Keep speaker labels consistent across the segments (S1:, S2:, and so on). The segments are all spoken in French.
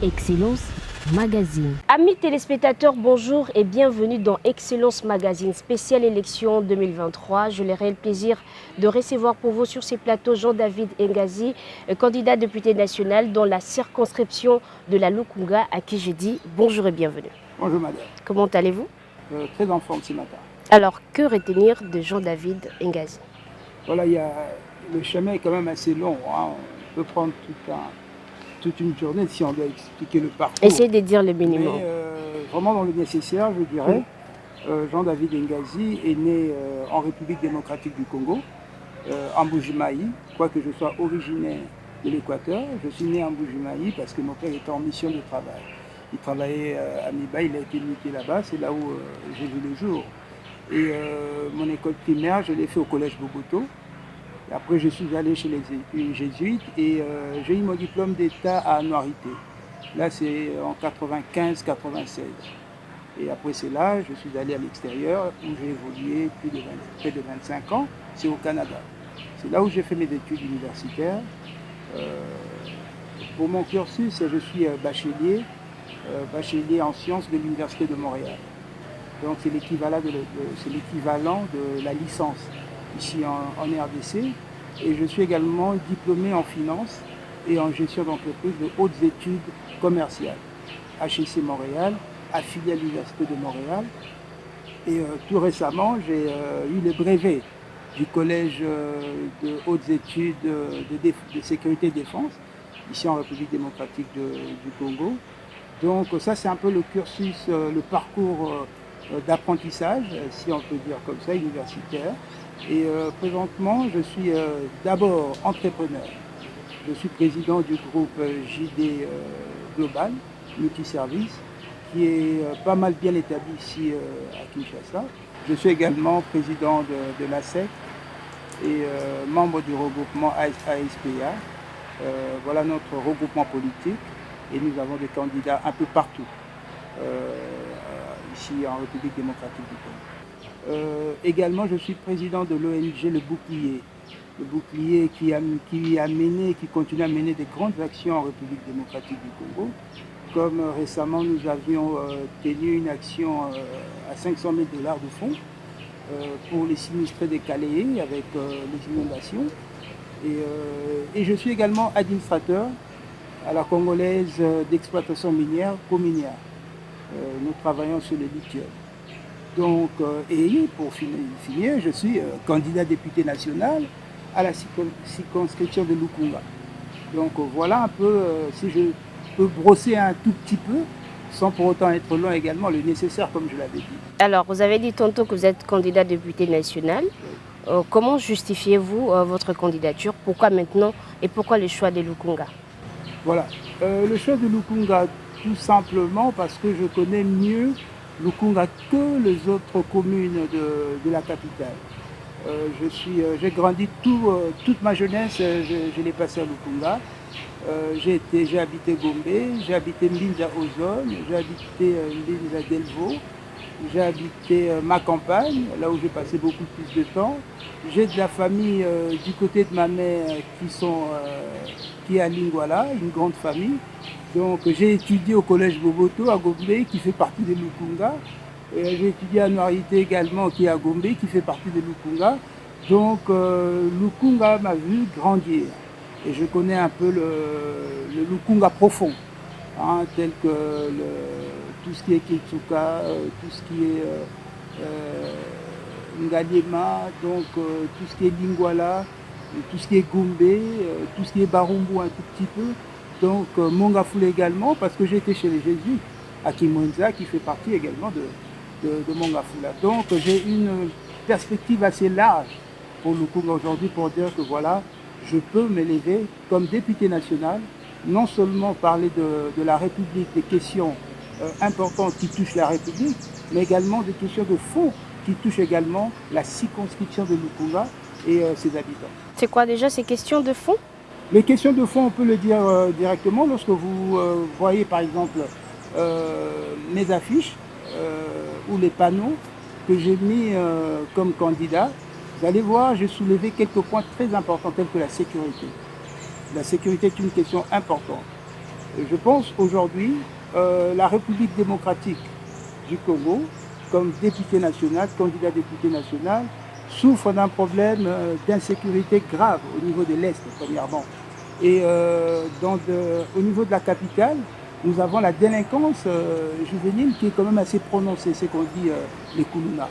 S1: Excellence Magazine.
S2: Amis téléspectateurs, bonjour et bienvenue dans Excellence Magazine, spéciale élection 2023. Je l'ai le plaisir de recevoir pour vous sur ces plateaux Jean-David Ngazi, candidat député national dans la circonscription de la Lukunga, à qui je dis bonjour et bienvenue.
S3: Bonjour madame.
S2: Comment allez-vous?
S3: Très en forme ce matin.
S2: Alors, que retenir de Jean-David Ngazi?
S3: Voilà, le chemin est quand même assez long. Hein. On peut prendre toute une journée si on doit expliquer le parcours.
S2: Essayez de dire le minimum.
S3: Mais vraiment dans le nécessaire, je dirais, Jean-David Ngazi est né en République démocratique du Congo, en Mbuji-Mayi. Quoique je sois originaire de l'Équateur, je suis né en Mbuji-Mayi parce que mon père était en mission de travail. Il travaillait à Miba, il a été muté là-bas, c'est là où j'ai vu le jour. Et mon école primaire, je l'ai fait au collège Boboto. Et après, je suis allé chez les jésuites et j'ai eu mon diplôme d'État à Noirité. Là, c'est en 95-96. Et après cela, je suis allé à l'extérieur où j'ai évolué près de 25 ans. C'est au Canada. C'est là où j'ai fait mes études universitaires. Pour mon cursus, je suis bachelier en sciences de l'Université de Montréal. Donc c'est l'équivalent de la licence ici en RDC. Et je suis également diplômé en finance et en gestion d'entreprise de hautes études commerciales. HEC Montréal, affilié à l'Université de Montréal. Et tout récemment, j'ai eu le brevet du Collège de hautes études de sécurité et défense, ici en République démocratique du Congo. Donc ça, c'est un peu le cursus, le parcours d'apprentissage, si on peut dire comme ça, universitaire. Et présentement, je suis d'abord entrepreneur. Je suis président du groupe JD Global, Multiservice, qui est pas mal bien établi ici à Kinshasa. Je suis également président de l'ASEC et membre du regroupement ASPA. Voilà notre regroupement politique et nous avons des candidats un peu partout. Ici en République démocratique du Congo. Également, je suis président de l'ONG Le Bouclier. Le Bouclier qui continue à mener des grandes actions en République démocratique du Congo. Comme récemment, nous avions tenu une action à 500 000 $ de fonds pour les sinistrés des Caléés avec les inondations. Et je suis également administrateur à la Congolaise d'exploitation minière, Cominière. Nous travaillons sur le lithium. Donc, et pour finir, je suis candidat député national à la circonscription de Lukunga. Donc voilà un peu, si je peux brosser un tout petit peu, sans pour autant être long également, le nécessaire comme je l'avais dit.
S2: Alors, vous avez dit tantôt que vous êtes candidat député national. Comment justifiez-vous votre candidature? Pourquoi maintenant et pourquoi le choix de Lukunga?
S3: Voilà, le choix de Lukunga, tout simplement parce que je connais mieux Lukunga que les autres communes de la capitale. J'ai grandi toute ma jeunesse, je l'ai passé à Lukunga. J'ai habité Gombe, j'ai habité Mbinza Ozone, j'ai habité Mbinza Delvaux, j'ai habité ma campagne, là où j'ai passé beaucoup plus de temps. J'ai de la famille du côté de ma mère qui est à Lingwala, une grande famille. Donc j'ai étudié au collège Boboto à Gombe, qui fait partie de Lukunga. J'ai étudié à Noirité également, qui est à Gombe, qui fait partie de Lukunga. Donc Lukunga m'a vu grandir. Et je connais un peu le Lukunga profond, hein, tel que tout ce qui est Kitsuka, tout ce qui est Ngaliema, donc tout ce qui est Lingwala, tout ce qui est Gombe, tout ce qui est Barumbu un tout petit peu. Donc Mongafula également, parce que j'ai été chez les jésuites à Kimwenza, qui fait partie également de Mongafula. Donc j'ai une perspective assez large pour Lukunga aujourd'hui pour dire que voilà, je peux m'élever comme député national, non seulement parler de la République, des questions importantes qui touchent la République, mais également des questions de fond qui touchent également la circonscription de Lukunga et ses habitants.
S2: C'est quoi déjà ces questions de fond?
S3: Les questions de fond, on peut le dire directement lorsque vous voyez par exemple mes affiches ou les panneaux que j'ai mis comme candidat. Vous allez voir, j'ai soulevé quelques points très importants tels que la sécurité. La sécurité est une question importante. Je pense aujourd'hui, la République démocratique du Congo, comme député national, candidat député national, souffre d'un problème d'insécurité grave au niveau de l'Est, premièrement. Et au niveau de la capitale, nous avons la délinquance juvénile qui est quand même assez prononcée, c'est qu'on dit les Koulouna.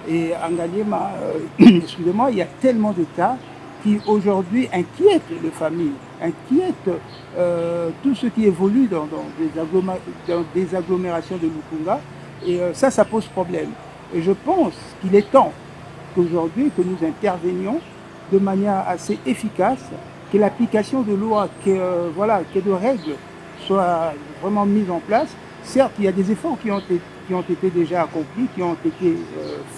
S3: Et en Ngaliema, excusez-moi, il y a tellement de cas qui aujourd'hui inquiètent les familles, inquiètent tout ce qui évolue dans des agglomérations de Lukunga. Et ça pose problème. Et je pense qu'il est temps qu'aujourd'hui, que nous intervenions de manière assez efficace, que l'application de lois, que de règles soient vraiment mises en place. Certes, il y a des efforts qui ont été déjà accomplis, qui ont été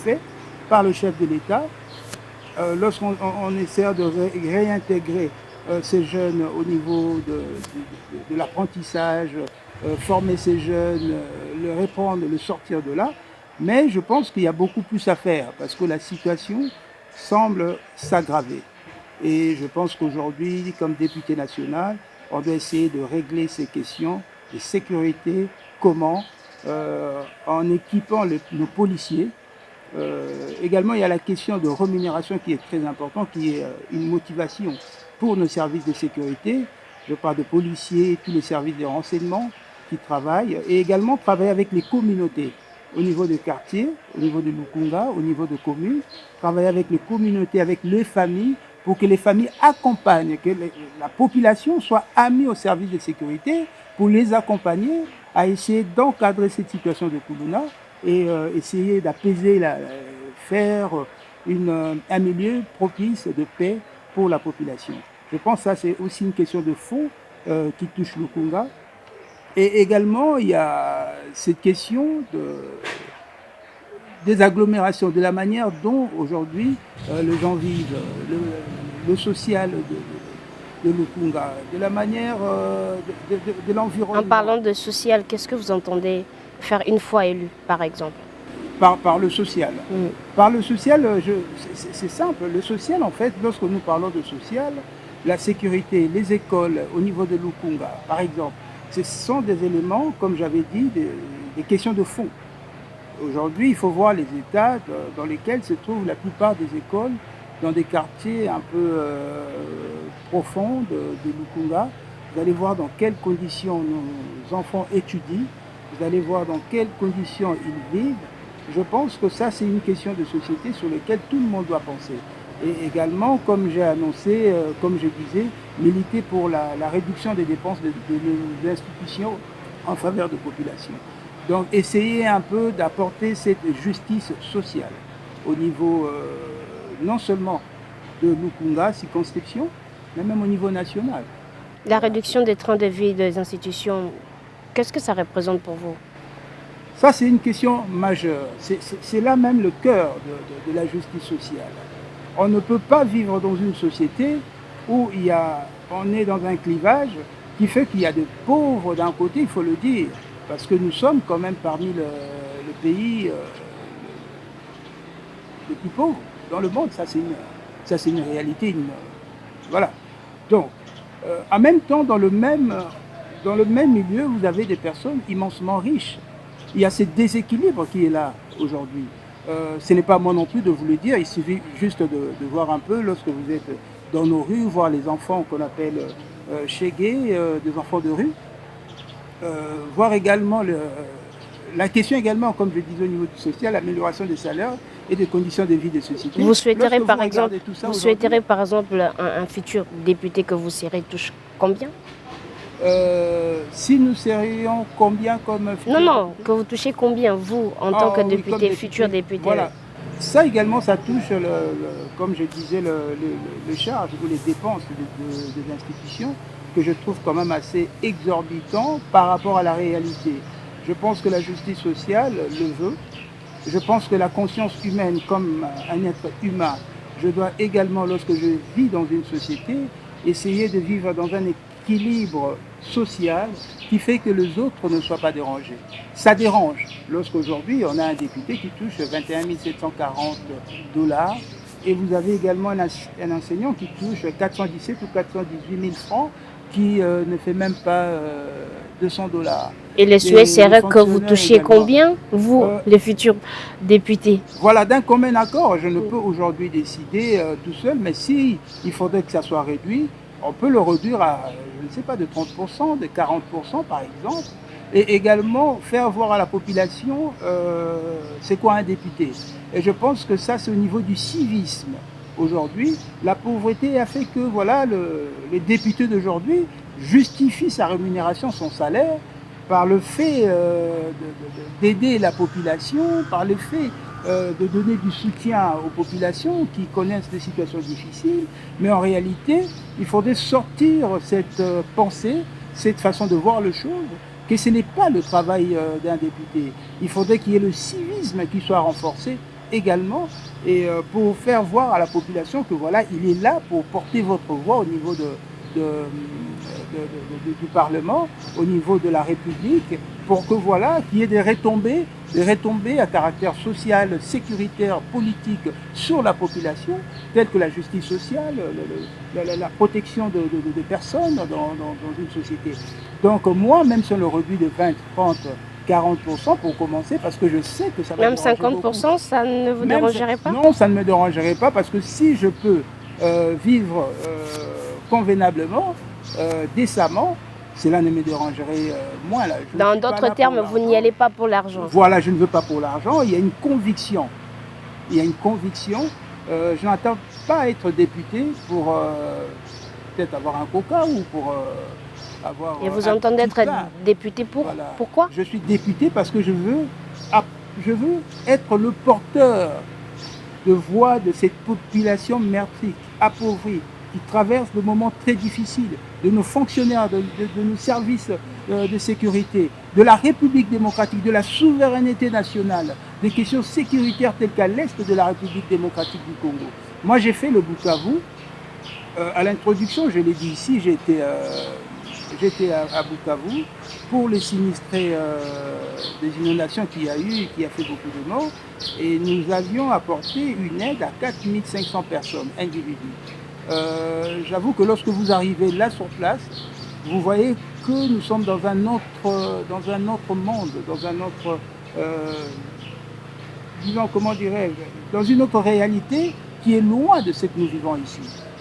S3: faits par le chef de l'État. Lorsqu'on essaie de réintégrer ces jeunes au niveau de l'apprentissage, former ces jeunes, le répondre, le sortir de là. Mais je pense qu'il y a beaucoup plus à faire parce que la situation semble s'aggraver. Et je pense qu'aujourd'hui, comme député national, on doit essayer de régler ces questions de sécurité. Comment en équipant nos policiers. Également, il y a la question de rémunération qui est très importante, qui est une motivation pour nos services de sécurité. Je parle de policiers, tous les services de renseignement qui travaillent, et également travailler avec les communautés au niveau des quartiers, au niveau de Lukunga, au niveau de communes, travailler avec les communautés, avec les familles, pour que les familles accompagnent, que la population soit amie au service de sécurité, pour les accompagner à essayer d'encadrer cette situation de Koulouna et essayer d'apaiser, faire un milieu propice de paix pour la population. Je pense que ça c'est aussi une question de fond qui touche Lukunga. Et également, il y a cette question des agglomérations, de la manière dont aujourd'hui les gens vivent, le social de Lukunga, de la manière de l'environnement.
S2: En parlant de social, qu'est-ce que vous entendez faire une fois élu, par exemple?
S3: Par le social. Par le social, c'est simple. Le social, en fait, lorsque nous parlons de social, la sécurité, les écoles au niveau de Lukunga, par exemple, ce sont des éléments, comme j'avais dit, des questions de fond. Aujourd'hui, il faut voir les états dans lesquels se trouvent la plupart des écoles, dans des quartiers un peu profonds de Lukunga. Vous allez voir dans quelles conditions nos enfants étudient, vous allez voir dans quelles conditions ils vivent. Je pense que ça, c'est une question de société sur laquelle tout le monde doit penser. Et également, comme j'ai annoncé, comme je disais, militer pour la réduction des dépenses de nos institutions en faveur de populations. Donc, essayer un peu d'apporter cette justice sociale au niveau non seulement de Lukunga, circonscription, mais même au niveau national.
S2: La réduction des trains de vie des institutions, qu'est-ce que ça représente pour vous?
S3: Ça, c'est une question majeure. C'est là même le cœur de la justice sociale. On ne peut pas vivre dans une société où on est dans un clivage qui fait qu'il y a des pauvres d'un côté, il faut le dire, parce que nous sommes quand même parmi le pays le plus pauvre dans le monde. Ça, c'est une réalité. Voilà. Donc, en même temps, dans le même milieu, vous avez des personnes immensement riches. Il y a ce déséquilibre qui est là aujourd'hui. Ce n'est pas moi non plus de vous le dire, il suffit juste de voir un peu lorsque vous êtes dans nos rues, voir les enfants qu'on appelle chégués, des enfants de rue, voir également la question également, comme je disais au niveau du social, l'amélioration des salaires et des conditions de vie des sociétés.
S2: Vous souhaiterez par exemple un futur député que vous serez touche combien?
S3: Si nous serions combien comme futur
S2: Non, que vous touchez combien, vous, en tant que député, futur député?
S3: Voilà. Ça également, ça touche, comme je disais, les charges ou les dépenses des institutions, que je trouve quand même assez exorbitant par rapport à la réalité. Je pense que la justice sociale le veut. Je pense que la conscience humaine, comme un être humain, je dois également, lorsque je vis dans une société, essayer de vivre dans un équilibre social qui fait que les autres ne soient pas dérangés. Ça dérange lorsqu'aujourd'hui on a un député qui touche 21 740 $ et vous avez également un enseignant qui touche 417 ou 418 000 francs qui ne fait même pas $200.
S2: Et les souhaits seraient que vous
S3: fonctionnaires
S2: touchiez
S3: également.
S2: combien, vous, les futurs députés?
S3: Voilà, d'un commun accord, je ne peux aujourd'hui décider tout seul, mais si il faudrait que ça soit réduit, on peut le réduire à, je ne sais pas, de 30%, de 40% par exemple, et également faire voir à la population c'est quoi un député. Et je pense que ça, c'est au niveau du civisme. Aujourd'hui, la pauvreté a fait que voilà, les députés d'aujourd'hui justifient sa rémunération, son salaire, par le fait d'aider la population, par le fait de donner du soutien aux populations qui connaissent des situations difficiles. Mais en réalité, il faudrait sortir cette pensée, cette façon de voir les choses, que ce n'est pas le travail d'un député. Il faudrait qu'il y ait le civisme qui soit renforcé également, et pour faire voir à la population que voilà, il est là pour porter votre voix au niveau du Parlement, au niveau de la République, pour que voilà, qu'il y ait des retombées à caractère social, sécuritaire, politique sur la population, telles que la justice sociale, la protection de personnes dans une société. Donc moi, même si on le réduit de 20, 30, 40% pour commencer, parce que je sais que ça va
S2: Même 50%, ça ne vous dérangerait pas?
S3: Non, ça ne me dérangerait pas, parce que si je peux vivre convenablement, décemment, cela ne me dérangerait moins. Là.
S2: Dans d'autres termes, vous n'y allez pas pour l'argent.
S3: Voilà, je ne veux pas pour l'argent. Il y a une conviction. Il y a une conviction. Je n'entends pas être député pour peut-être avoir un coca ou pour avoir.
S2: Et vous entendez être député pour
S3: voilà.
S2: Pourquoi?
S3: Je suis député parce que je veux être le porteur de voix de cette population meurtrie, appauvrie, qui traverse des moments très difficiles, de nos fonctionnaires, de nos services de sécurité, de la République démocratique, de la souveraineté nationale, des questions sécuritaires telles qu'à l'est de la République démocratique du Congo. Moi, j'ai fait le Bukavu. À l'introduction, je l'ai dit ici, j'étais à Bukavu pour les sinistrés des inondations qu'il y a eu et qui a fait beaucoup de morts. Et nous avions apporté une aide à 4500 personnes, individus. J'avoue que lorsque vous arrivez là sur place, vous voyez que nous sommes dans un autre monde, dans un autre, disons, comment dirais-je, dans une autre réalité qui est loin de ce que nous vivons ici.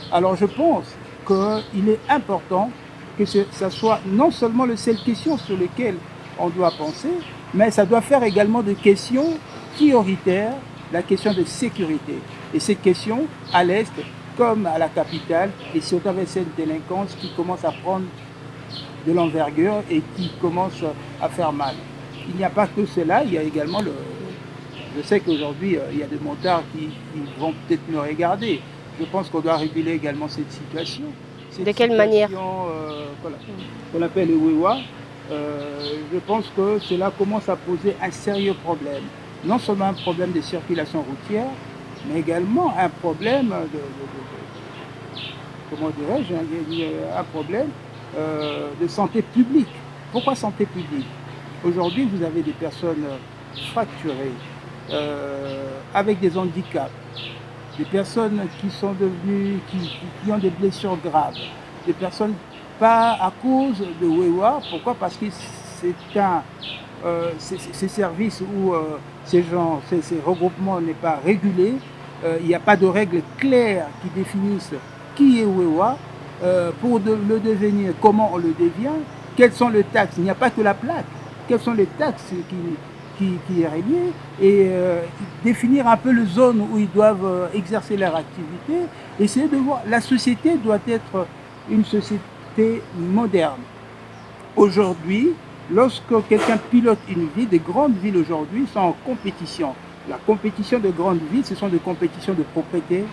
S3: Alors je pense qu'il est important que ça soit non seulement les seules questions sur lesquelles on doit penser, mais ça doit faire également des questions prioritaires, la question de sécurité. Et cette question, à l'Est, comme à la capitale, et surtout avec cette délinquance qui commence à prendre de l'envergure et qui commence à faire mal. Il n'y a pas que cela, il y a également je sais qu'aujourd'hui, il y a des motards qui vont peut-être me regarder. Je pense qu'on doit réguler également cette situation.
S2: De quelle manière?
S3: Voilà, qu'on appelle le Wewa. Je pense que cela commence à poser un sérieux problème. Non seulement un problème de circulation routière, mais également un problème comment dirais-je, un problème de santé publique. Pourquoi santé publique? Aujourd'hui, vous avez des personnes fracturées, avec des handicaps, des personnes qui sont devenues, qui ont des blessures graves, des personnes pas à cause de Wewa. Pourquoi? Parce que ces services où ces regroupements n'est pas régulés, il n'y a pas de règles claires qui définissent qui est Wewa, pour le devenir, comment on le devient, quelles sont les taxes. Il n'y a pas que la plaque, quelles sont les taxes qui est reliée, et définir un peu les zones où ils doivent exercer leur activité. Essayer de voir, la société doit être une société moderne. Aujourd'hui, lorsque quelqu'un pilote une ville, des grandes villes aujourd'hui sont en compétition. La compétition de grandes villes, ce sont des compétitions de propriété,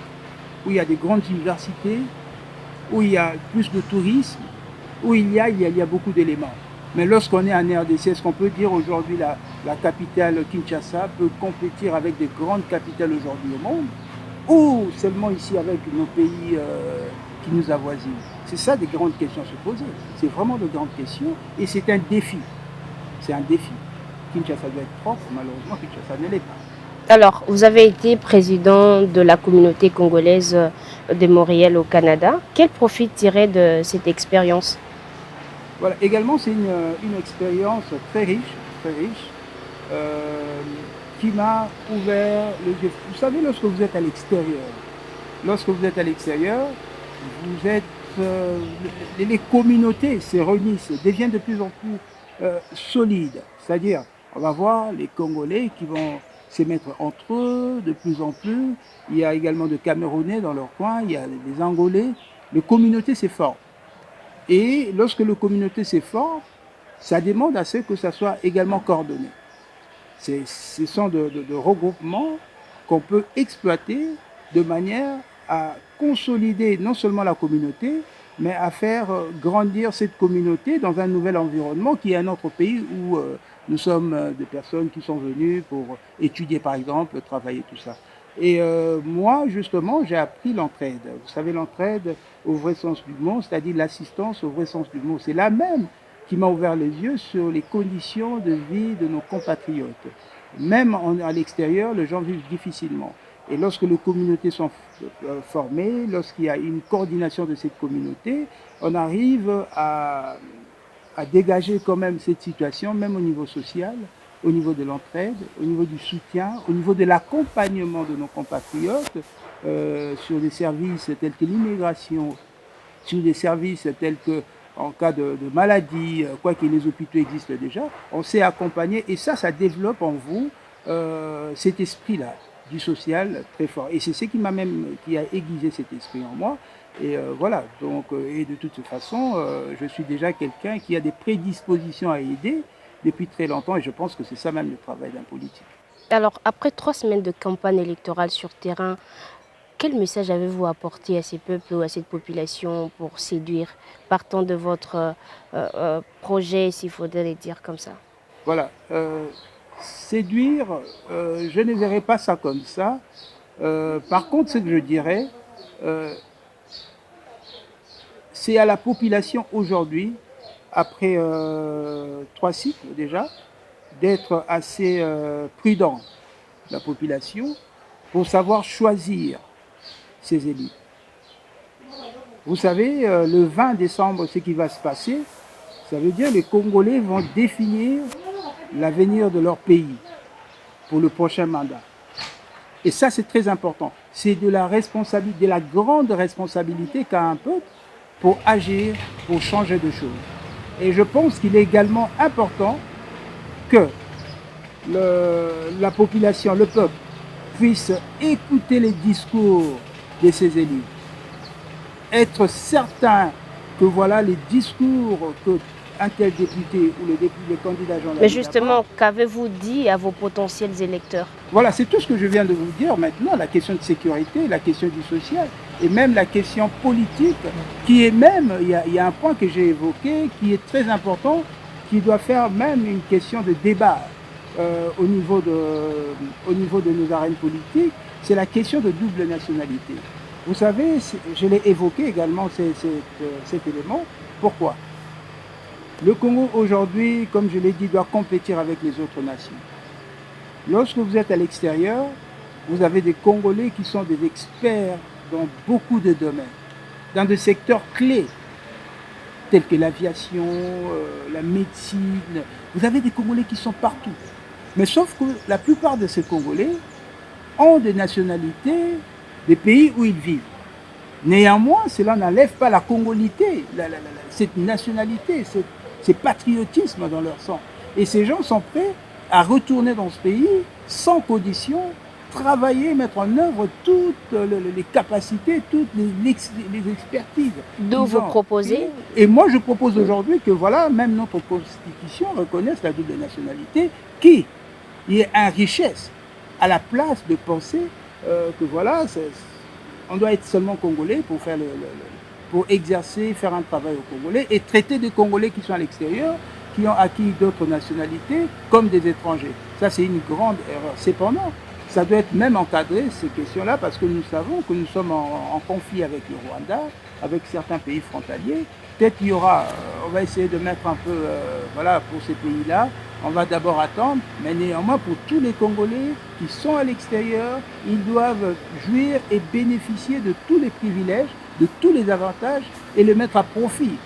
S3: où il y a des grandes universités, où il y a plus de tourisme, où il y a beaucoup d'éléments. Mais lorsqu'on est en RDC, est-ce qu'on peut dire aujourd'hui la capitale Kinshasa peut compétir avec des grandes capitales aujourd'hui au monde, ou seulement ici avec nos pays qui nous avoisinent? C'est ça des grandes questions à se poser. C'est vraiment de grandes questions et c'est un défi. C'est un défi. Kinshasa doit être propre, malheureusement Kinshasa ne l'est pas.
S2: Alors, vous avez été président de la communauté congolaise de Montréal au Canada. Quel profit tirer de cette expérience?
S3: Voilà. Également, c'est une expérience très riche, euh, qui m'a ouvert les yeux. Vous savez, lorsque vous êtes à l'extérieur, vous êtes, les communautés se réunissent, deviennent de plus en plus solides. C'est-à-dire, on va voir les Congolais qui vont se mettre entre eux de plus en plus. Il y a également des Camerounais dans leur coin, il y a des Angolais. Les communautés se forment. Et lorsque les communautés se forment, ça demande à ce que ça soit également coordonné. Ce sont de regroupements qu'on peut exploiter de manière à consolider non seulement la communauté, mais à faire grandir cette communauté dans un nouvel environnement qui est un autre pays où nous sommes des personnes qui sont venues pour étudier par exemple, travailler, tout ça. Et moi, justement, j'ai appris l'entraide. Vous savez, l'entraide au vrai sens du mot, c'est-à-dire l'assistance au vrai sens du mot. C'est là même qui m'a ouvert les yeux sur les conditions de vie de nos compatriotes. Même à l'extérieur, les gens vivent difficilement. Et lorsque les communautés sont formées, lorsqu'il y a une coordination de cette communauté, on arrive à dégager quand même cette situation, même au niveau social, au niveau de l'entraide, au niveau du soutien, au niveau de l'accompagnement de nos compatriotes sur des services tels que l'immigration, sur des services tels que en cas de maladie, quoi que les hôpitaux existent déjà, on sait accompagner et ça développe en vous cet esprit-là du social très fort. Et c'est ce qui a aiguisé cet esprit en moi. Et voilà, donc, et de toute façon, je suis déjà quelqu'un qui a des prédispositions à aider depuis très longtemps et je pense que c'est ça même le travail d'un politique.
S2: Alors, après 3 semaines de campagne électorale sur terrain, quel message avez-vous apporté à ces peuples ou à cette population pour séduire, partant de votre projet, s'il faudrait le dire comme ça?
S3: Voilà, séduire, je ne verrais pas ça comme ça. Par contre, ce que je dirais, euh, c'est à la population aujourd'hui, après 3 cycles déjà, d'être assez prudent, la population, pour savoir choisir ses élus. Vous savez, le 20 décembre, ce qui va se passer, ça veut dire que les Congolais vont définir l'avenir de leur pays pour le prochain mandat. Et ça, c'est très important. C'est de la responsabilité, de la grande responsabilité qu'a un peuple pour agir, pour changer de choses. Et je pense qu'il est également important que la population, le peuple, puisse écouter les discours de ses élus. Être certain que voilà les discours que un tel député ou les candidats
S2: Mais justement, qu'avez-vous dit à vos potentiels électeurs?
S3: Voilà, c'est tout ce que je viens de vous dire maintenant, la question de sécurité, la question du social et même la question politique qui est même, il y a un point que j'ai évoqué qui est très important, qui doit faire même une question de débat au niveau de nos arènes politiques, c'est la question de double nationalité. Vous savez, je l'ai évoqué également cet élément. Pourquoi? Le Congo aujourd'hui, comme je l'ai dit, doit compétir avec les autres nations. Lorsque vous êtes à l'extérieur, vous avez des Congolais qui sont des experts dans beaucoup de domaines, dans des secteurs clés, tels que l'aviation, la médecine. Vous avez des Congolais qui sont partout. Mais sauf que la plupart de ces Congolais ont des nationalités des pays où ils vivent. Néanmoins, cela n'enlève pas la congolité, cette nationalité, ce patriotisme dans leur sang. Et ces gens sont prêts à retourner dans ce pays sans condition, travailler, mettre en œuvre toutes les capacités, toutes les expertises.
S2: D'où vous proposez?
S3: Et moi, je propose aujourd'hui que voilà, même notre constitution reconnaisse la double nationalité qui est une richesse à la place de penser que voilà, on doit être seulement congolais pour faire pour exercer, faire un travail aux Congolais et traiter des Congolais qui sont à l'extérieur, qui ont acquis d'autres nationalités comme des étrangers. Ça, c'est une grande erreur. Cependant, ça doit être même encadré, ces questions-là, parce que nous savons que nous sommes en conflit avec le Rwanda, avec certains pays frontaliers. Peut-être qu'il y aura, on va essayer de mettre un peu, voilà, pour ces pays-là, on va d'abord attendre, mais néanmoins pour tous les Congolais qui sont à l'extérieur, ils doivent jouir et bénéficier de tous les privilèges, de tous les avantages et les mettre à profit.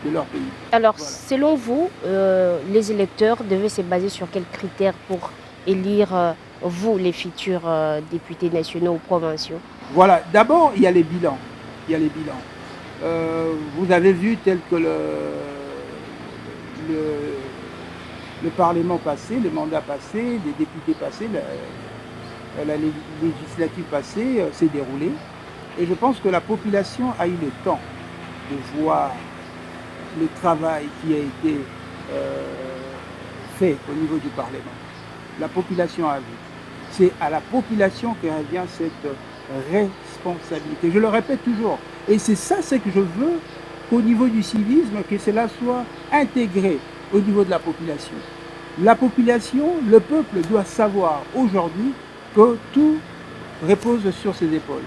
S3: de leur pays.
S2: Alors,
S3: Voilà.
S2: selon vous, les électeurs devaient se baser sur quels critères pour élire vous, les futurs députés nationaux ou provinciaux?
S3: Voilà, d'abord, il y a les bilans. Il y a les bilans. Vous avez vu tel que le, le Parlement passé, le mandat passé, les députés passés, la législative passée s'est déroulée. Et je pense que la population a eu le temps de voir le travail qui a été fait au niveau du Parlement. La population a vu. C'est à la population que revient cette responsabilité. Je le répète toujours. Et c'est ça ce que je veux qu'au niveau du civisme, que cela soit intégré au niveau de la population. La population, le peuple doit savoir aujourd'hui que tout repose sur ses épaules.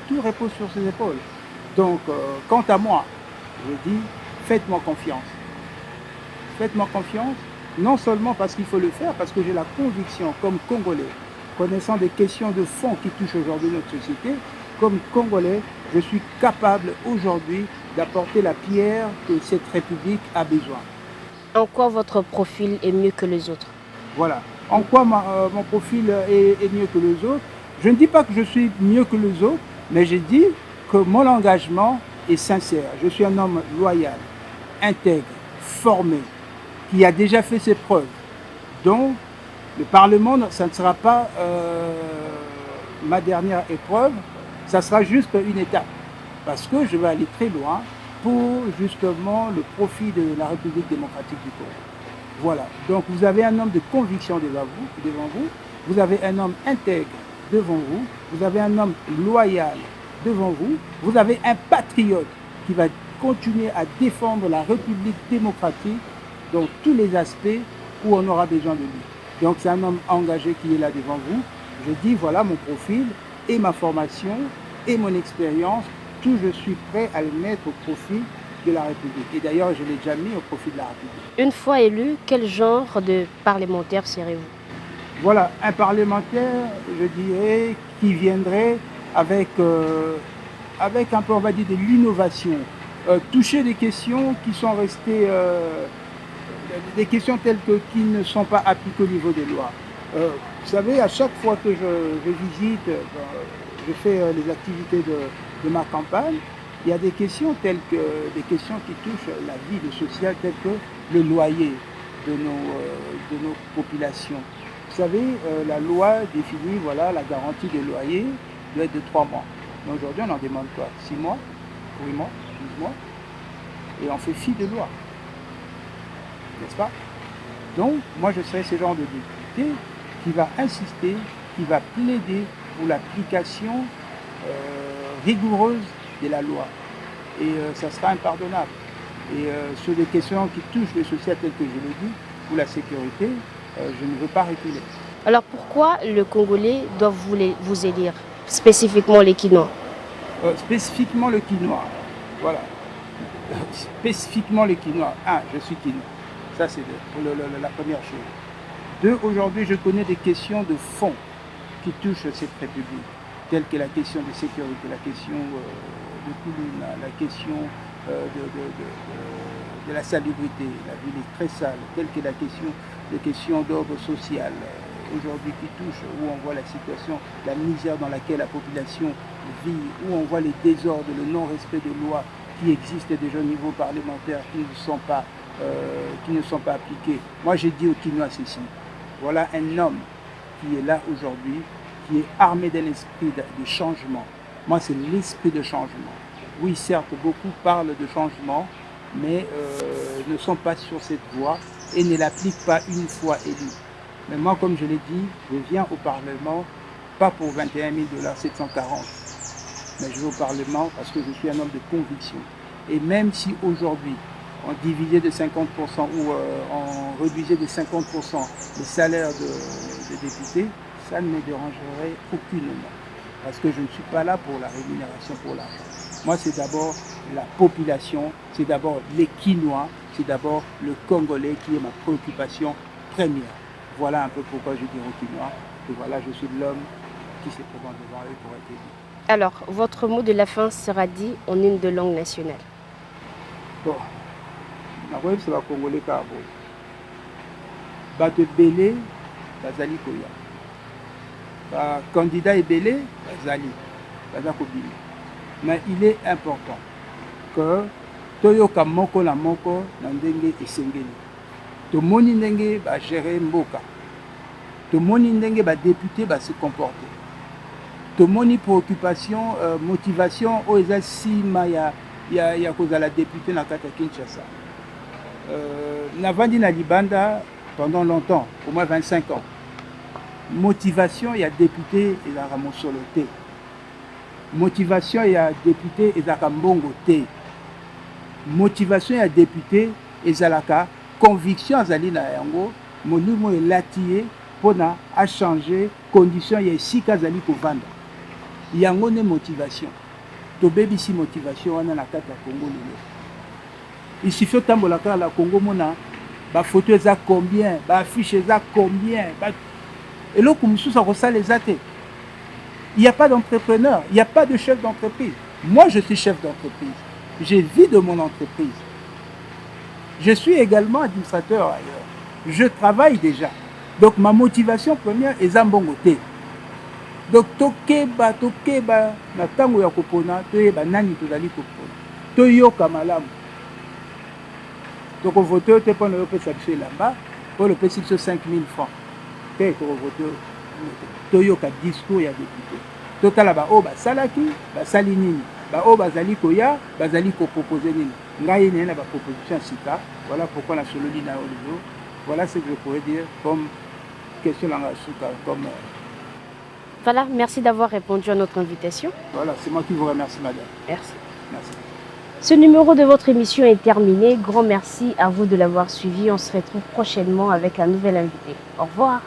S3: Tout repose sur ses épaules. Donc, quant à moi, je dis, faites-moi confiance. Faites-moi confiance, non seulement parce qu'il faut le faire, parce que j'ai la conviction, comme Congolais, connaissant des questions de fond qui touchent aujourd'hui notre société, comme Congolais, je suis capable aujourd'hui d'apporter la pierre que cette République a besoin.
S2: En quoi votre profil est mieux que les autres?
S3: Voilà. En quoi mon profil est mieux que les autres? Je ne dis pas que je suis mieux que les autres, mais je dis que mon engagement est sincère. Je suis un homme loyal, intègre, formé, qui a déjà fait ses preuves. Donc, le Parlement, ça ne sera pas ma dernière épreuve, ça sera juste une étape. Parce que je vais aller très loin pour justement le profit de la République démocratique du Congo. Voilà. Donc vous avez un homme de conviction devant vous, vous avez un homme intègre devant vous, vous avez un homme loyal devant vous, vous avez un patriote qui va continuer à défendre la République démocratique dans tous les aspects où on aura besoin de lui. Donc c'est un homme engagé qui est là devant vous. Je dis voilà mon profil et ma formation et mon expérience, tout je suis prêt à le mettre au profit de la République. Et d'ailleurs je l'ai déjà mis au profit de la République.
S2: Une fois élu, quel genre de parlementaire serez-vous?
S3: Voilà, un parlementaire, je dirais, qui viendrait avec un peu, on va dire, de l'innovation. Toucher des questions qui sont restées, des questions telles que qui ne sont pas appliquées au niveau des lois. Vous savez, à chaque fois que je visite, je fais les activités de ma campagne, il y a des questions telles que des questions qui touchent la vie sociale, telles que le loyer de nos populations. Vous savez, la loi définit voilà, la garantie de loyer doit être de 3 mois. Mais aujourd'hui, on en demande quoi? 6 mois, 8 mois, 12 mois. Et on fait fi de loi. N'est-ce pas? Donc, moi, je serai ce genre de député qui va insister, qui va plaider pour l'application rigoureuse de la loi. Et ça sera impardonnable. Et sur des questions qui touchent le social tel que je l'ai dit, ou la sécurité, je ne veux pas reculer.
S2: Alors pourquoi le Congolais doit vous élire, spécifiquement les Quinois?
S3: Spécifiquement le quinois. Voilà. Spécifiquement le quinois. Un, je suis quinois. Ça, c'est la première chose. Deux, aujourd'hui, je connais des questions de fond qui touchent cette République, telles que la question de sécurité, la question de Koulouna, la question de la salubrité. La ville est très sale, telle que la question des questions d'ordre social aujourd'hui qui touche, où on voit la situation, la misère dans laquelle la population vit, où on voit les désordres, le non-respect de lois qui existent déjà au niveau parlementaire, qui ne sont pas appliquées. Moi, j'ai dit au Quinois ceci, voilà un homme qui est là aujourd'hui, qui est armé d'un esprit de changement. Moi, c'est l'esprit de changement. Oui, certes, beaucoup parlent de changement, mais ne sont pas sur cette voie et ne l'appliquent pas une fois élu. Mais moi, comme je l'ai dit, je viens au Parlement, pas pour 21 000 $ 740, mais je vais au Parlement parce que je suis un homme de conviction. Et même si aujourd'hui, on divisait de 50% ou on réduisait de 50% le salaire des députés, ça ne me dérangerait aucunement. Parce que je ne suis pas là pour la rémunération, pour l'argent. Moi, c'est d'abord la population, c'est d'abord les Quinois, c'est d'abord le Congolais qui est ma préoccupation première. Voilà un peu pourquoi je dis aux Quinois que voilà, je suis l'homme qui se présente devant eux pour être élu.
S2: Alors, votre mot de la fin sera dit en une de langue nationale.
S3: Bon, nakoyebisa bakongole kaka boye bato ebele bazali koya bacandidat ebele baza kobima. Mais il est important que toyoka moko na moko na ndenge esengeli, tomoni ndenge bagere mboka, tomoni ndenge badepute base comporte, tomoni préoccupation motivation oyo eza nsima ya kozala député na kati ya Kinshasa. Navandi na libanda pendant longtemps, au moins 25 ans. Motivation ya député ezalaka mosolo te, motivation ya député ezalaka mbongo te, motivation ya député ezalaka conviction azali na yango molimo elati ye mpona achanger condition ya esika azali kovanda, yango nde motivation. Tobebisi motivation wana na kati ya Congo lelo. Il suffit otambola kaka na Congo mona bafoto eza combien, baaffiche eza combien, eloko mosusu akosala eza te. Il n'y a pas d'entrepreneur, il n'y a pas de chef d'entreprise. Moi, je suis chef d'entreprise. Je vis de mon entreprise. Je suis également administrateur ailleurs. Je travaille déjà. Donc, ma motivation première est Zambongote. Donc, tokeba, na tango ya kopona, toyeba nani tozali kopona. Toyoka malamu. Toko voter, te pona yo pesa biso elamba, po le pesi biso 5 000 francs. Te toko voter. Toyoka discours ya député. Totala ba o basalaki, basali nini. Ba o bazali koya, bazali ko proposer nini. Ngai na ba proposition sika. Voilà pourquoi la sololi na olivo. Voilà ce que je pourrais dire comme question dans la souka comme
S2: Voilà, merci d'avoir répondu à notre invitation.
S3: Voilà, c'est moi qui vous remercie, madame.
S2: Merci.
S3: Merci.
S2: Ce numéro de votre émission est terminé. Grand merci à vous de l'avoir suivi. On se retrouve prochainement avec un nouvel invité. Au revoir.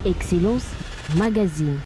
S1: Excellence Magazine.